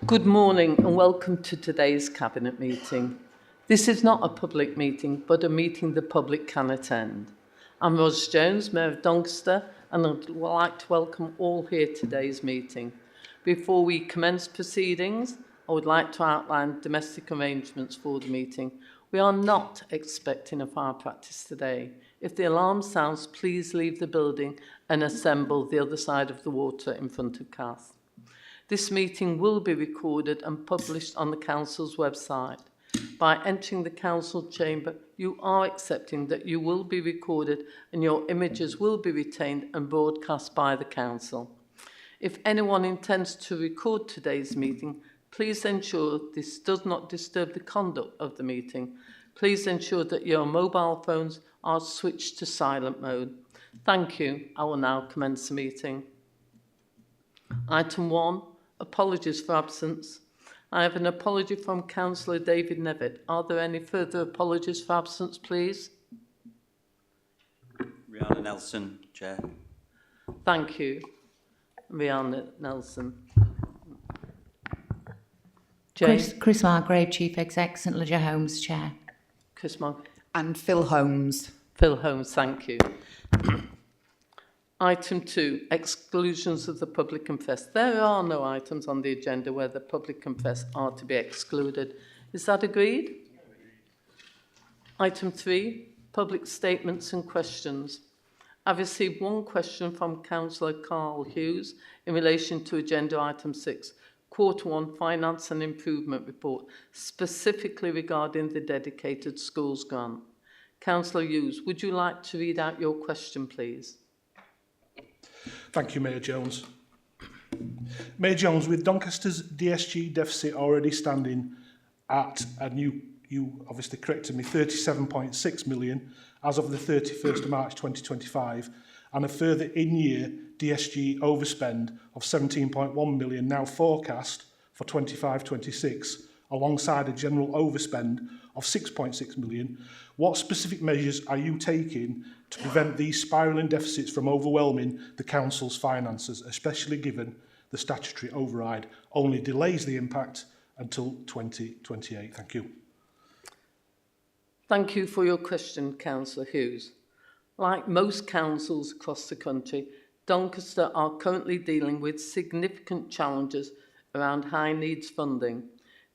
Good morning and welcome to today's Cabinet meeting. This is not a public meeting, but a meeting the public can attend. I'm Ros Jones, Mayor of Doncaster, and I'd like to welcome all here to today's meeting. Before we commence proceedings, I would like to outline domestic arrangements for the meeting. We are not expecting a fire practice today. If the alarm sounds, please leave the building and assemble the other side of the water in front of Cass. This meeting will be recorded and published on the Council's website. By entering the Council chamber, you are accepting that you will be recorded and your images will be retained and broadcast by the Council. If anyone intends to record today's meeting, please ensure this does not disturb the conduct of the meeting. Please ensure that your mobile phones are switched to silent mode. Thank you. I will now commence the meeting. Item 1. Apologies for absence. I have an apology from Councillor David Nevitt. Are there any further apologies for absence, please? Rihanna Nelson, Chair. Thank you, Rihanna Nelson. Chris Margrave, Chief Exec, St Lydia Homes, Chair. Chris Margrave. And Phil Holmes. Phil Holmes, thank you. Item 2, exclusions of the public and press. There are no items on the agenda where the public and press are to be excluded. Is that agreed? Item 3, public statements and questions. I've received one question from Councillor Carl Hughes in relation to agenda item 6, Quarter 1 Finance and Improvement Report, specifically regarding the dedicated schools grant. Councillor Hughes, would you like to read out your question, please? Thank you, Mayor Jones. Mayor Jones, with Doncaster's DSG deficit already standing at, and you obviously corrected me, 37.6 million as of the 31st of March 2025, and a further in-year DSG overspend of 17.1 million now forecast for 25-26, alongside a general overspend of 6.6 million, what specific measures are you taking to prevent these spiralling deficits from overwhelming the Council's finances, especially given the statutory override only delays the impact until 2028? Thank you. Thank you for your question, Councillor Hughes. Like most councils across the country, Doncaster are currently dealing with significant challenges around high needs funding.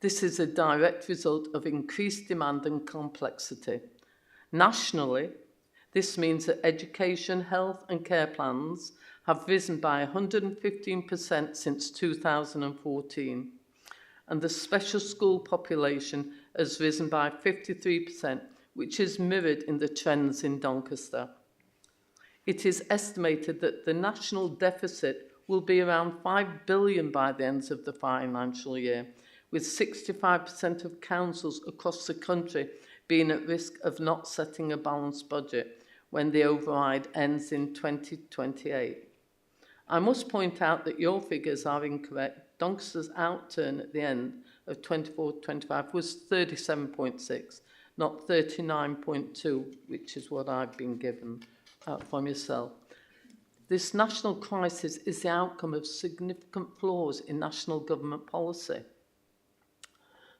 This is a direct result of increased demand and complexity. Nationally, this means that education, health and care plans have risen by 115% since 2014, and the special school population has risen by 53%, which is mirrored in the trends in Doncaster. It is estimated that the national deficit will be around 5 billion by the end of the financial year, with 65% of councils across the country being at risk of not setting a balanced budget when the override ends in 2028. I must point out that your figures are incorrect. Doncaster's outturn at the end of 24-25 was 37.6, not 39.2, which is what I've been given from yourself. This national crisis is the outcome of significant flaws in national government policy.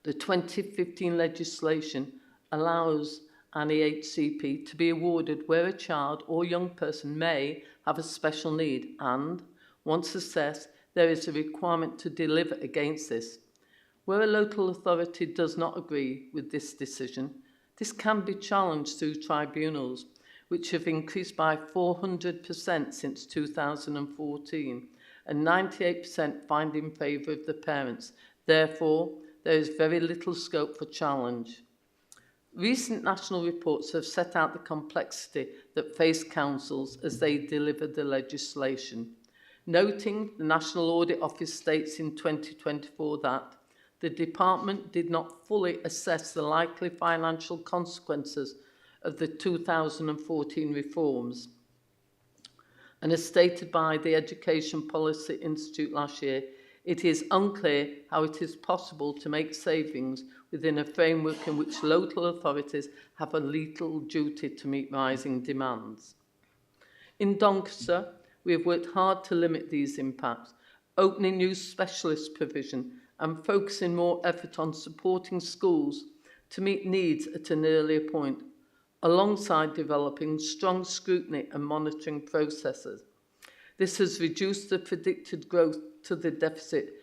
The 2015 legislation allows an EHCP to be awarded where a child or young person may have a special need, and, once assessed, there is a requirement to deliver against this. Where a local authority does not agree with this decision, this can be challenged through tribunals, which have increased by 400% since 2014, and 98% find in favour of the parents. Therefore, there is very little scope for challenge. Recent national reports have set out the complexity that faced councils as they delivered the legislation, noting the National Audit Office states in 2024 that the department did not fully assess the likely financial consequences of the 2014 reforms. And as stated by the Education Policy Institute last year, it is unclear how it is possible to make savings within a framework in which local authorities have a legal duty to meet rising demands. In Doncaster, we have worked hard to limit these impacts, opening new specialist provision and focusing more effort on supporting schools to meet needs at an earlier point, alongside developing strong scrutiny and monitoring processes. This has reduced the predicted growth to the deficit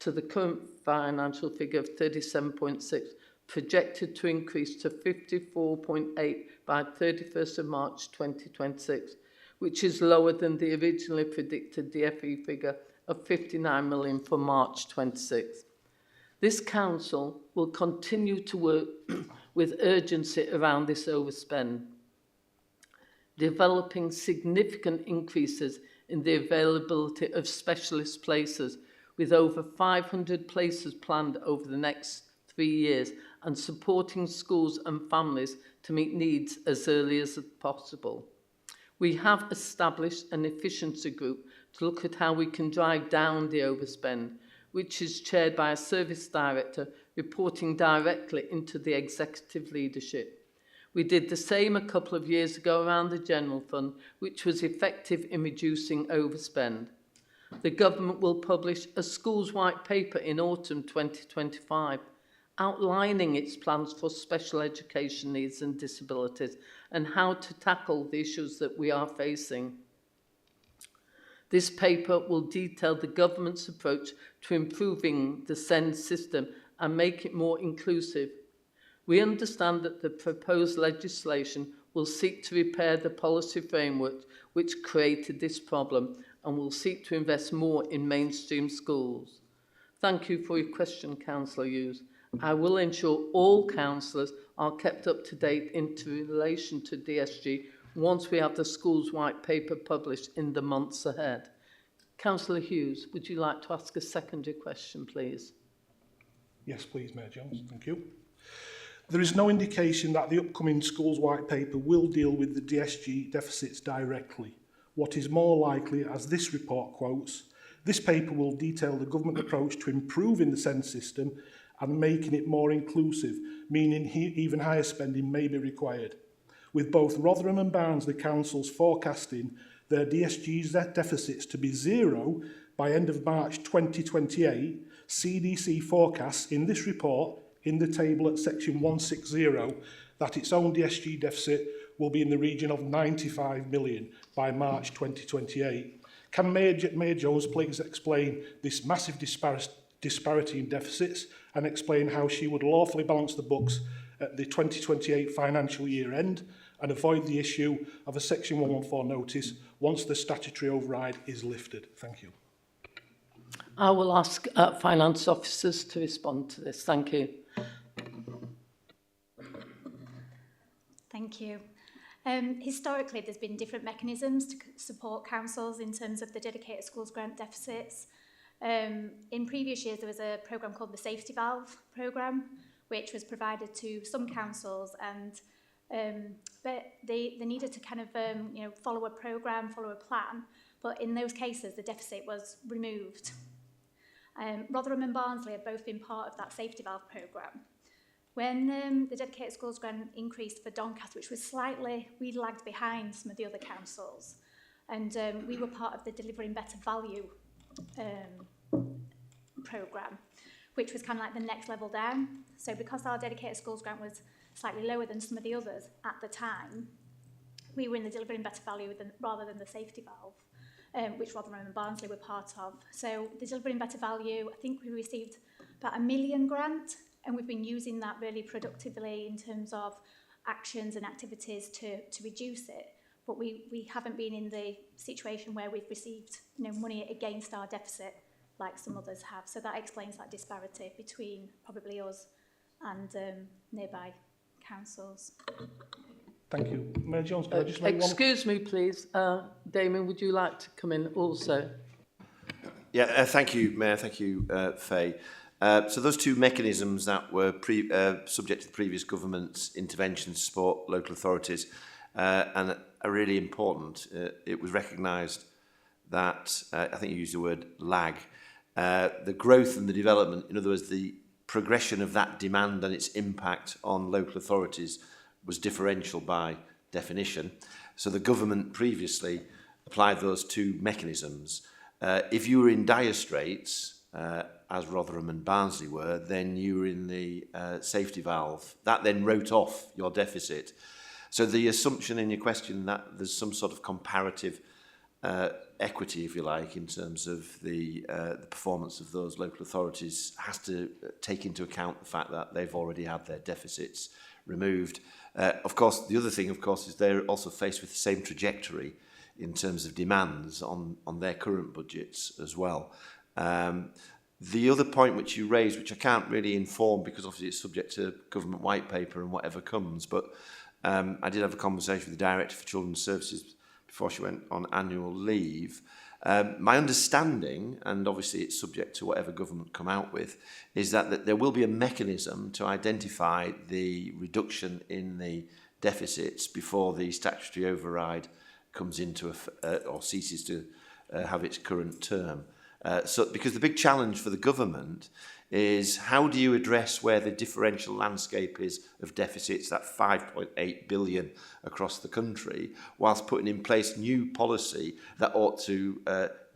to the current financial figure of 37.6, projected to increase to 54.8 by 31st of March 2026, which is lower than the originally predicted DFE figure of 59 million for March 26. This council will continue to work with urgency around this overspend, developing significant increases in the availability of specialist places, with over 500 places planned over the next 3 years, and supporting schools and families to meet needs as early as possible. We have established an efficiency group to look at how we can drive down the overspend, which is chaired by a service director reporting directly into the executive leadership. We did the same a couple of years ago around the General Fund, which was effective in reducing overspend. The government will publish a schools white paper in autumn 2025, outlining its plans for special education needs and disabilities and how to tackle the issues that we are facing. This paper will detail the government's approach to improving the SEND system and make it more inclusive. We understand that the proposed legislation will seek to repair the policy framework which created this problem and will seek to invest more in mainstream schools. Thank you for your question, Councillor Hughes. I will ensure all councillors are kept up to date in relation to DSG once we have the schools white paper published in the months ahead. Councillor Hughes, would you like to ask a secondary question, please? Yes, please, Mayor Jones. Thank you. There is no indication that the upcoming schools white paper will deal with the DSG deficits directly. What is more likely, as this report quotes, this paper will detail the government approach to improving the SEND system and making it more inclusive, meaning even higher spending may be required. With both Rotherham and Barnsley councils forecasting their DSG's deficits to be zero by end of March 2028, CDC forecasts in this report, in the table at section 160, that its own DSG deficit will be in the region of 95 million by March 2028. Can Mayor Jones please explain this massive disparity in deficits and explain how she would lawfully balance the books at the 2028 financial year end and avoid the issue of a section 114 notice once the statutory override is lifted? Thank you. I will ask finance officers to respond to this. Thank you. Thank you. Historically, there's been different mechanisms to support councils in terms of the dedicated schools grant deficits. In previous years, there was a programme called the Safety Valve programme, which was provided to some councils, and but they needed to kind of follow a programme, follow a plan. But in those cases, the deficit was removed. Rotherham and Barnsley have both been part of that Safety Valve programme. When the dedicated schools grant increased for Doncaster, which was slightly, we lagged behind some of the other councils, and we were part of the Delivering Better Value programme, which was kind of like the next level down. So because our dedicated schools grant was slightly lower than some of the others at the time, we were in the Delivering Better Value rather than the Safety Valve, which Rotherham and Barnsley were part of. So the Delivering Better Value, I think we received about £1 million grant, and we've been using that really productively in terms of actions and activities to reduce it. But we haven't been in the situation where we've received money against our deficit like some others have. So that explains that disparity between probably us and nearby councils. Thank you. Mayor Jones, can I just make Excuse me, please. Damien, would you like to come in also? Yeah, thank you, Mayor. Thank you, Faye. So those two mechanisms that were subject to the previous government's intervention to support local authorities and are really important. It was recognised that, I think you used the word lag, the growth and the development, in other words, the progression of that demand and its impact on local authorities was differential by definition. So the government previously applied those two mechanisms. If you were in dire straits, as Rotherham and Barnsley were, then you were in the safety valve. That then wrote off your deficit. So the assumption in your question that there's some sort of comparative equity, if you like, in terms of the performance of those local authorities has to take into account the fact that they've already had their deficits removed. Of course, the other thing, of course, is they're also faced with the same trajectory in terms of demands on their current budgets as well. The other point which you raised, which I can't really inform because obviously it's subject to government white paper and whatever comes, but I did have a conversation with the Director for Children's Services before she went on annual leave. My understanding, and obviously it's subject to whatever government come out with, is that there will be a mechanism to identify the reduction in the deficits before the statutory override comes into or ceases to have its current term. So, because the big challenge for the government is how do you address where the differential landscape is of deficits, that 5.8 billion across the country, whilst putting in place new policy that ought to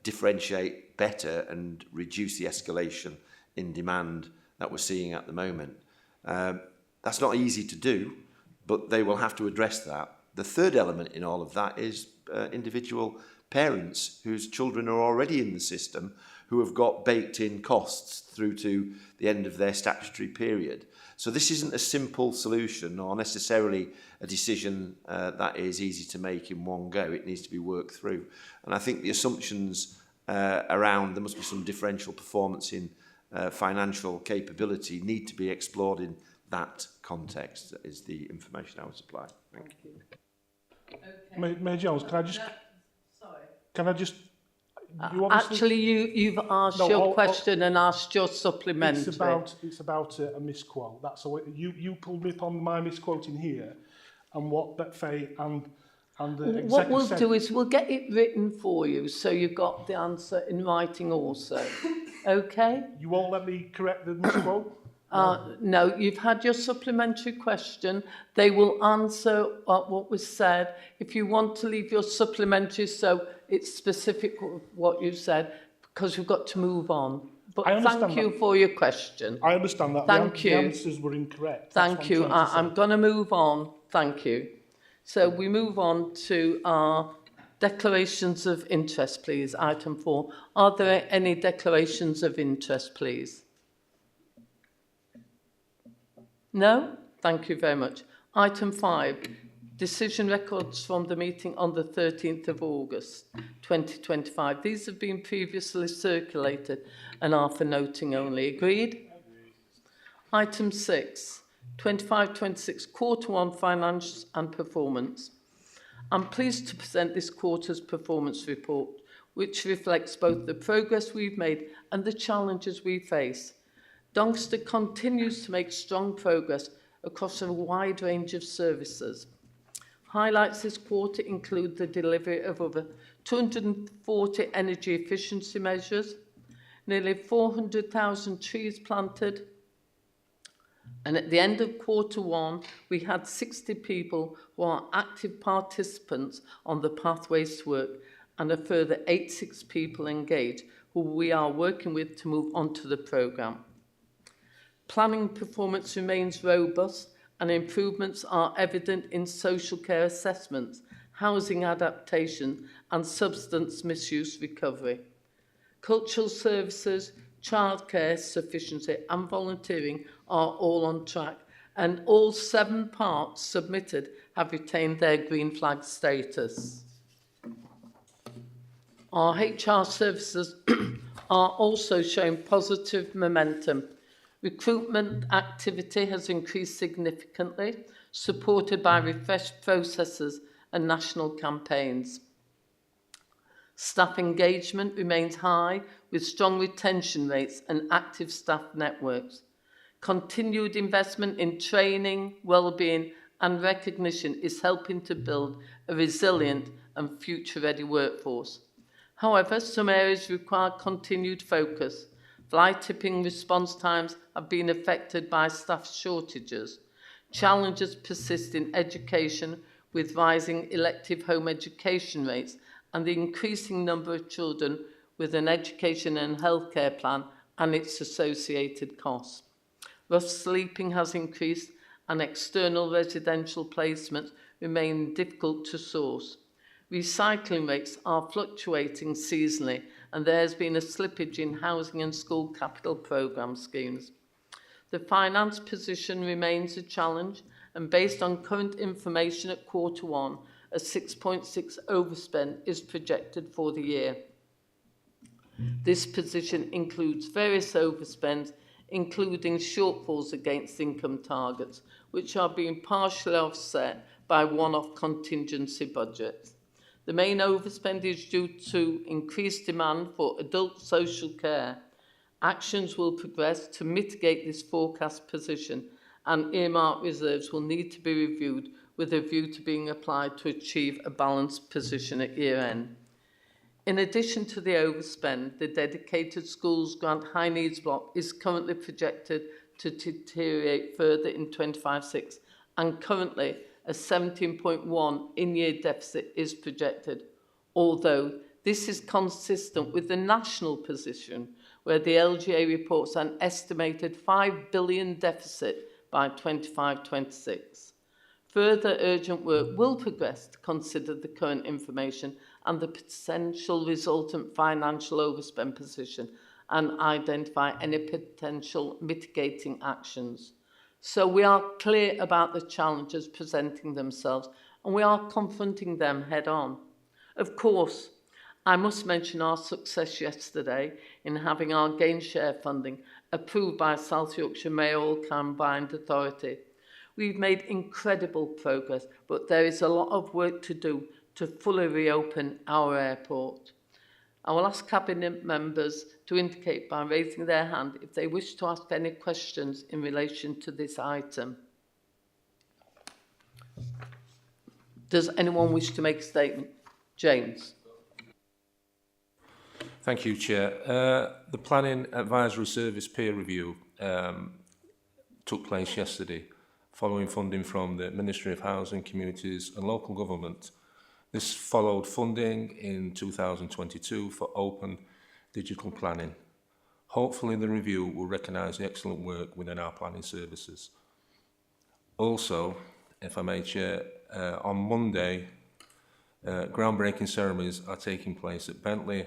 differentiate better and reduce the escalation in demand that we're seeing at the moment. That's not easy to do, but they will have to address that. The third element in all of that is individual parents whose children are already in the system who have got baked in costs through to the end of their statutory period. So this isn't a simple solution or necessarily a decision that is easy to make in one go. It needs to be worked through. And I think the assumptions around there must be some differential performance in financial capability need to be explored in that context, is the information I would supply. Thank you. Okay. Mayor Jones, can I just... Sorry. Can I just... You obviously, Actually, you've asked your question and asked your supplementary. it's about a misquote. That's all. You pulled me upon my misquoting here, and what Betfaye and the executive What we'll said. do is we'll get it written for you, so you've got the answer in writing also. Okay? You won't let me correct the misquote? No, you've had your supplementary question. They will answer what was said. If you want to leave your supplementary so it's specific what you said, because we've got to move on. But thank you for your question. I understand that. Thank you. The answers were incorrect. Thank you. I'm going to move on. Thank you. So we move on to our declarations of interest, please. Item 4. Are there any declarations of interest, please? No? Thank you very much. Item 5, decision records from the meeting on the 13th of August 2025. These have been previously circulated and are for noting only. Agreed? Item 6, 25-26 Quarter 1 Finance and Performance. I'm pleased to present this quarter's performance report, which reflects both the progress we've made and the challenges we face. Doncaster continues to make strong progress across a wide range of services. Highlights this quarter include the delivery of over 240 energy efficiency measures, nearly 400,000 trees planted, and at the end of quarter 1, we had 60 people who are active participants on the Pathways to Work and a further 86 people engaged who we are working with to move on to the programme. Planning performance remains robust and improvements are evident in social care assessments, housing adaptation and substance misuse recovery. Cultural services, childcare sufficiency and volunteering are all on track, and all 7 parks submitted have retained their green flag status. Our HR services are also showing positive momentum. Recruitment activity has increased significantly, supported by refreshed processes and national campaigns. Staff engagement remains high, with strong retention rates and active staff networks. Continued investment in training, well-being and recognition is helping to build a resilient and future-ready workforce. However, some areas require continued focus. Fly tipping response times have been affected by staff shortages. Challenges persist in education, with rising elective home education rates and the increasing number of children with an education and healthcare plan and its associated costs. Rough sleeping has increased and external residential placements remain difficult to source. Recycling rates are fluctuating seasonally and there has been a slippage in housing and school capital programme schemes. The finance position remains a challenge and based on current information at Q1, a 6.6 overspend is projected for the year. This position includes various overspends, including shortfalls against income targets, which are being partially offset by one-off contingency budgets. The main overspend is due to increased demand for adult social care. Actions will progress to mitigate this forecast position and earmark reserves will need to be reviewed with a view to being applied to achieve a balanced position at year end. In addition to the overspend, the dedicated schools grant high needs block is currently projected to deteriorate further in 25-6 and currently a 17.1 in-year deficit is projected, although this is consistent with the national position where the LGA reports an estimated 5 billion deficit by 25-26. Further urgent work will progress to consider the current information and the potential resultant financial overspend position and identify any potential mitigating actions. So we are clear about the challenges presenting themselves and we are confronting them head on. Of course, I must mention our success yesterday in having our gain share funding approved by South Yorkshire Mayoral Combined Authority. We've made incredible progress, but there is a lot of work to do to fully reopen our airport. I will ask Cabinet members to indicate by raising their hand if they wish to ask any questions in relation to this item. Does anyone wish to make a statement? James. Thank you, Chair. The Planning Advisory Service peer review took place yesterday following funding from the Ministry of Housing, Communities and Local Government. This followed funding in 2022 for open digital planning. Hopefully the review will recognise the excellent work within our planning services. Also, if I may, Chair, on Monday, groundbreaking ceremonies are taking place at Bentley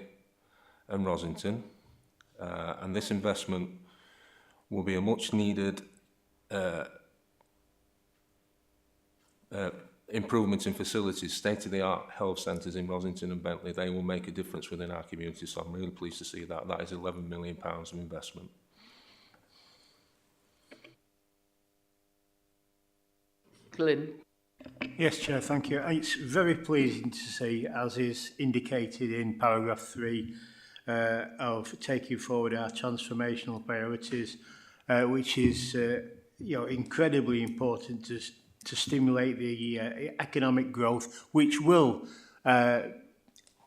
and Rosington, and this investment will be a much needed improvement in facilities, state-of-the-art health centres in Rosington and Bentley. They will make a difference within our community, so I'm really pleased to see that. That is £11 million of investment. Glyn. Yes, Chair, thank you. It's very pleasing to see, as is indicated in paragraph 3, of taking forward our transformational priorities, which is incredibly important to stimulate the economic growth, which will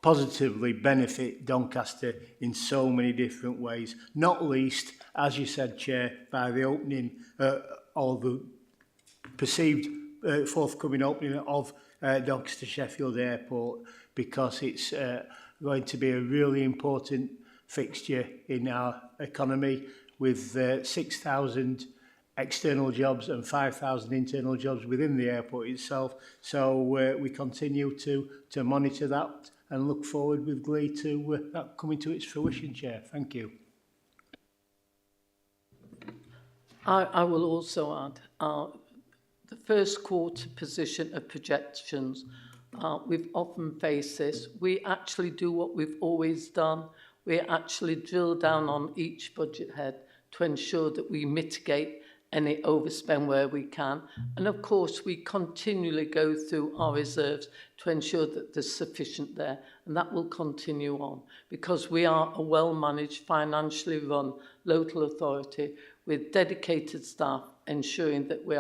positively benefit Doncaster in so many different ways, not least, as you said, Chair, by the opening or the perceived forthcoming opening of Doncaster Sheffield Airport, because it's going to be a really important fixture in our economy with 6,000 external jobs and 5,000 internal jobs within the airport itself. So we continue to monitor that and look forward with glee to that coming to its fruition, Chair. Thank you. I will also add the first quarter position of projections. We've often faced this. We actually do what we've always done. We actually drill down on each budget head to ensure that we mitigate any overspend where we can. And of course, we continually go through our reserves to ensure that there's sufficient there. And that will continue on because we are a well-managed, financially run local authority with dedicated staff ensuring that we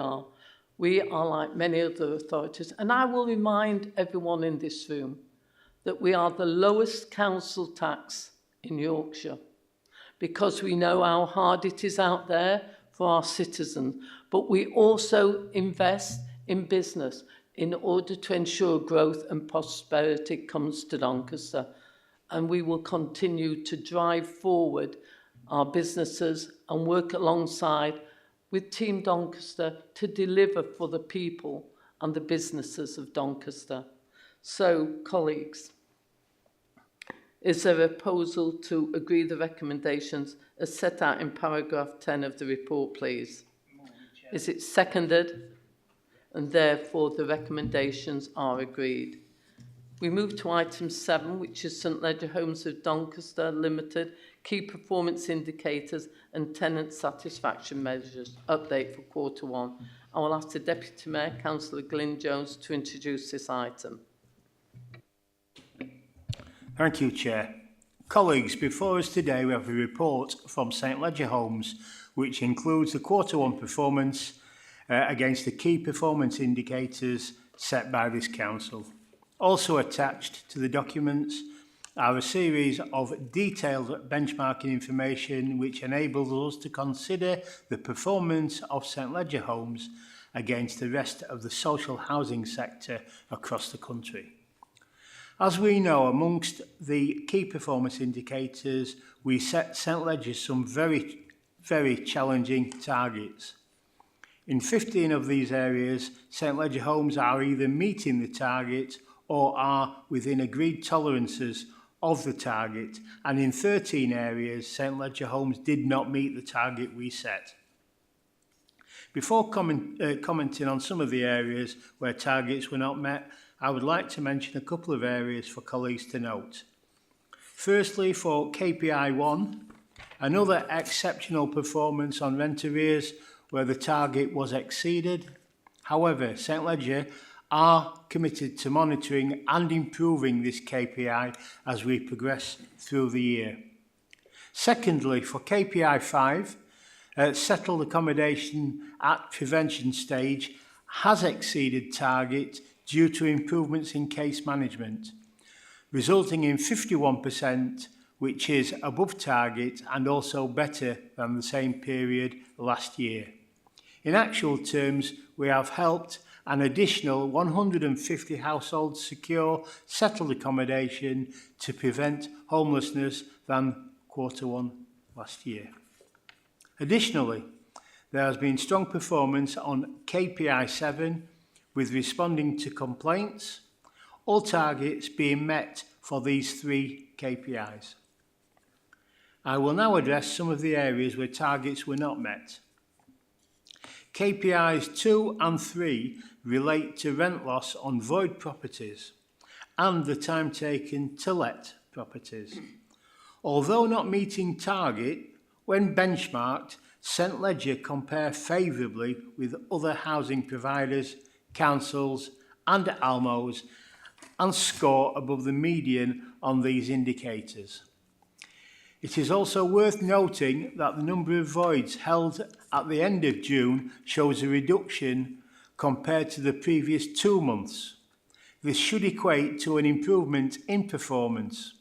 are like many other authorities. And I will remind everyone in this room that we are the lowest council tax in Yorkshire because we know how hard it is out there for our citizens, but we also invest in business in order to ensure growth and prosperity comes to Doncaster. And we will continue to drive forward our businesses and work alongside with Team Doncaster to deliver for the people and the businesses of Doncaster. So, colleagues, is there a proposal to agree the recommendations as set out in paragraph 10 of the report, please? Is it seconded? And therefore the recommendations are agreed. We move to item 7, which is St Ledger Homes of Doncaster Limited, Key Performance Indicators and Tenant Satisfaction Measures, update for Q1. I will ask the Deputy Mayor, Councillor Glyn Jones, to introduce this item. Thank you, Chair. Colleagues, before us today we have a report from St Ledger Homes, which includes the Q1 performance against the key performance indicators set by this council. Also attached to the documents are a series of detailed benchmarking information which enables us to consider the performance of St Ledger Homes against the rest of the social housing sector across the country. As we know, amongst the key performance indicators, we set St Ledger some very challenging targets. In 15 of these areas, St Ledger Homes are either meeting the target or are within agreed tolerances of the target, and in 13 areas, St Ledger Homes did not meet the target we set. Before commenting on some of the areas where targets were not met, I would like to mention a couple of areas for colleagues to note. Firstly, for KPI 1, another exceptional performance on rent arrears where the target was exceeded. However, St Ledger are committed to monitoring and improving this KPI as we progress through the year. Secondly, for KPI 5, settled accommodation at prevention stage has exceeded target due to improvements in case management, resulting in 51%, which is above target and also better than the same period last year. In actual terms, we have helped an additional 150 households secure settled accommodation to prevent homelessness than Q1 last year. Additionally, there has been strong performance on KPI 7 with responding to complaints, all targets being met for these 3 KPIs. I will now address some of the areas where targets were not met. KPIs 2 and 3 relate to rent loss on void properties and the time taken to let properties. Although not meeting target, when benchmarked, St Ledger compare favourably with other housing providers, councils and ALMOs and score above the median on these indicators. It is also worth noting that the number of voids held at the end of June shows a reduction compared to the previous 2 months. This should equate to an improvement in performance.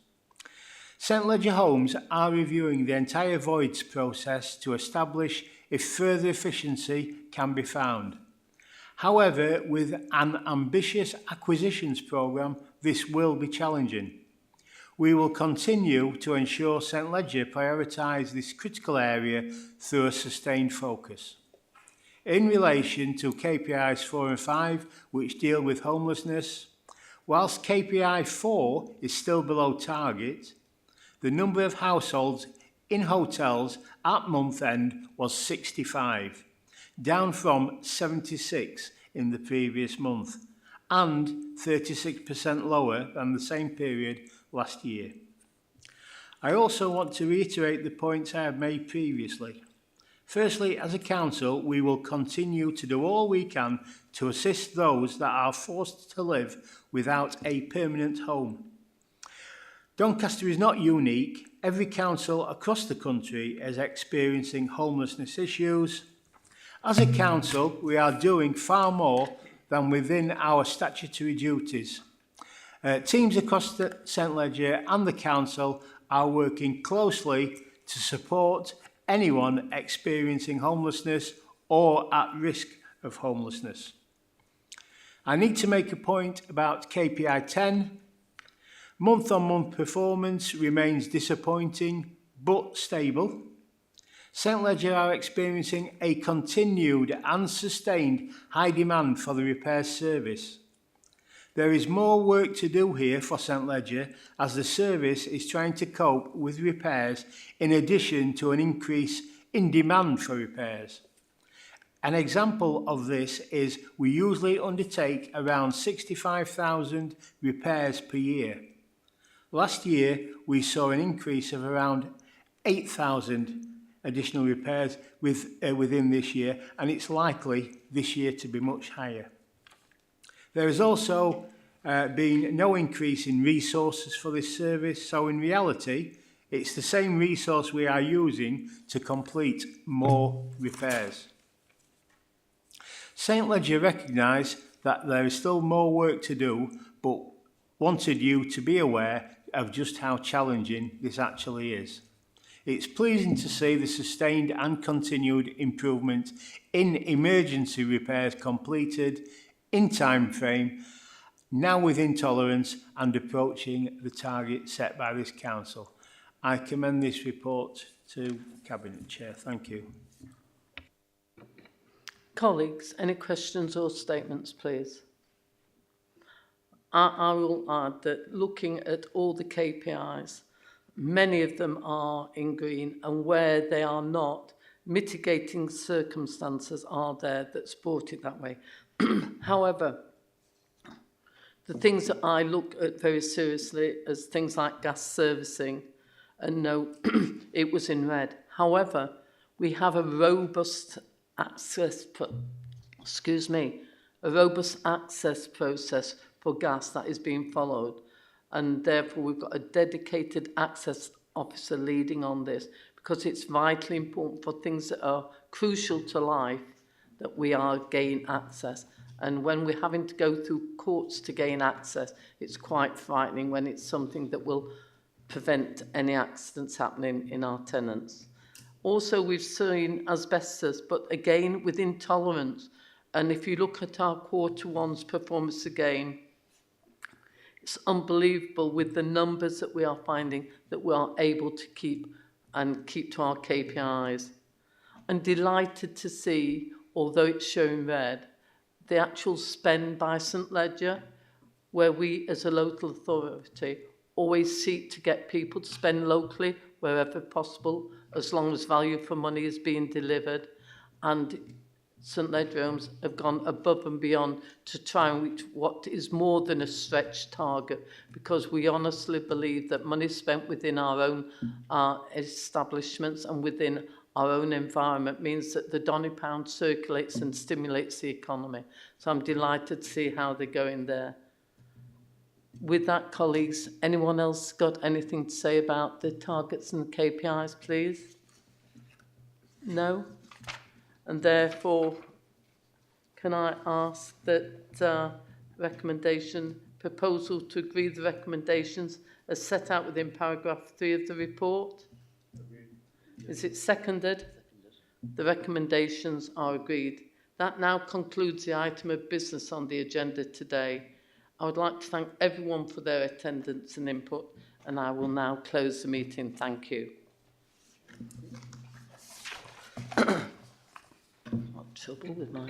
St Ledger Homes are reviewing the entire voids process to establish if further efficiency can be found. However, with an ambitious acquisitions programme, this will be challenging. We will continue to ensure St Ledger prioritise this critical area through a sustained focus. In relation to KPIs 4 and 5, which deal with homelessness, whilst KPI 4 is still below target, the number of households in hotels at month end was 65, down from 76 in the previous month, and 36% lower than the same period last year. I also want to reiterate the points I have made previously. Firstly, as a council, we will continue to do all we can to assist those that are forced to live without a permanent home. Doncaster is not unique. Every council across the country is experiencing homelessness issues. As a council, we are doing far more than within our statutory duties. Teams across the St Ledger and the council are working closely to support anyone experiencing homelessness or at risk of homelessness. I need to make a point about KPI 10. Month-on-month performance remains disappointing but stable. St Leger are experiencing a continued and sustained high demand for the repairs service. There is more work to do here for St Leger as the service is trying to cope with repairs in addition to an increase in demand for repairs. An example of this is we usually undertake around 65,000 repairs per year. Last year we saw an increase of around 8,000 additional repairs within this year, and it's likely this year to be much higher. There has also been no increase in resources for this service, so in reality, it's the same resource we are using to complete more repairs. St Leger recognise that there is still more work to do, but wanted you to be aware of just how challenging this actually is. It's pleasing to see the sustained and continued improvement in emergency repairs completed in time frame, now within tolerance and approaching the target set by this council. I commend this report to Cabinet Chair. Thank you. Colleagues, any questions or statements, please? I will add that looking at all the KPIs, many of them are in green, and where they are not, mitigating circumstances are there that support it that way. However, the things that I look at very seriously as things like gas servicing, and no, it was in red. However, we have a robust access, a robust access process for gas that is being followed, and therefore we've got a dedicated access officer leading on this, because it's vitally important for things that are crucial to life that we are gain access. And when we're having to go through courts to gain access, it's quite frightening when it's something that will prevent any accidents happening in our tenants. Also, we've seen asbestos, but again within tolerance. And if you look at our Q1's performance again, it's unbelievable with the numbers that we are finding that we are able to keep to our KPIs. I'm delighted to see, although it's showing red, the actual spend by St Leger, where we as a local authority always seek to get people to spend locally wherever possible, as long as value for money is being delivered. And St Leger Homes have gone above and beyond to try and reach what is more than a stretch target, because we honestly believe that money spent within our own establishments and within our own environment means that the £1 circulates and stimulates the economy. So I'm delighted to see how they're going there. With that, colleagues, anyone else got anything to say about the targets and the KPIs, please? No? And therefore, can I ask that proposal to agree the recommendations as set out within paragraph 3 of the report? Is it seconded? The recommendations are agreed. That now concludes the item of business on the agenda today. I would like to thank everyone for their attendance and input, and I will now close the meeting. Thank you. Trouble with my